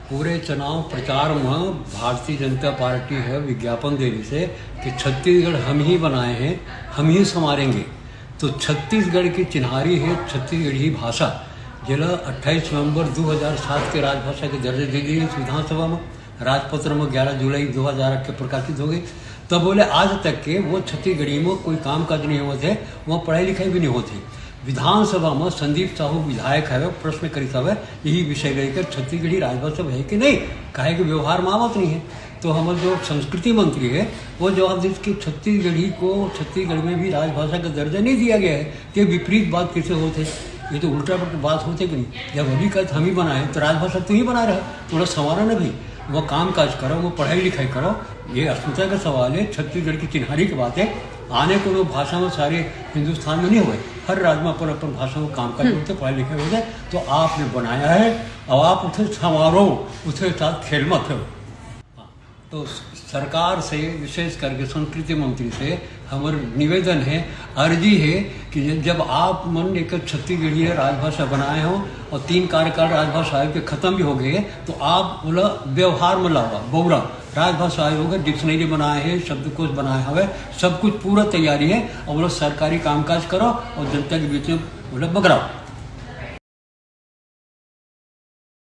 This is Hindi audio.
पूरे चुनाव प्रचार में भारतीय जनता पार्टी है विज्ञापन देने से कि छत्तीसगढ़ हम ही बनाए हैं, हम ही संवारेंगे। तो छत्तीसगढ़ की चिन्हारी है छत्तीसगढ़ी भाषा, जिला 28 नवंबर 2007 के राजभाषा के दर्जे दे दी इस विधानसभा में, राजपत्र में 11 जुलाई 2008 के प्रकाशित हो गई। तब बोले आज तक के वो छत्तीसगढ़ी में कोई काम काज नहीं होते, वहाँ पढ़ाई लिखाई भी नहीं होती। विधानसभा में संदीप साहू विधायक है प्रश्न करी सब यही विषय लेकर छत्तीसगढ़ी राजभाषा है कि नहीं, काहे कि व्यवहार में आवत नहीं है। तो हमारे जो संस्कृति मंत्री है वो जवाब दे कि छत्तीसगढ़ी को छत्तीसगढ़ में भी राजभाषा का दर्जा नहीं दिया गया है। कि विपरीत बात कैसे होते, ये तो उल्टा बात होते कि नहीं। जब अभी कहते हम ही बनाए तो राजभाषा तो ही बना रहे, थोड़ा संवारा न भी, वो काम काज करो, वो पढ़ाई लिखाई करो। ये अस्मिता का सवाल है, छत्तीसगढ़ की चिन्हारी की बात है। आने को लोग भाषा में सारे हिंदुस्तान में नहीं हुए, हर राज्य में अपन भाषा में काम काज होते, पढ़ाई लिखाई होते। तो आपने बनाया है, अब आप उसे संवारो, उसके साथ खेल मत हो। तो सरकार से विशेष करके संस्कृति मंत्री से हमारे निवेदन है, अर्जी है कि जब आप मन एक छत्तीसगढ़ी राजभाषा बनाए हो और 3 कार्यकाल राजभाषा आयोग के खत्म भी हो गए, तो आप बोला व्यवहार में लावा बौरा। राजभाषा आयोग डिक्शनरी बनाए हैं, शब्दकोश बनाए हुए, सब कुछ पूरा तैयारी है, और बोला सरकारी कामकाज करो और जनता के बीच में बोला बगड़ाओ।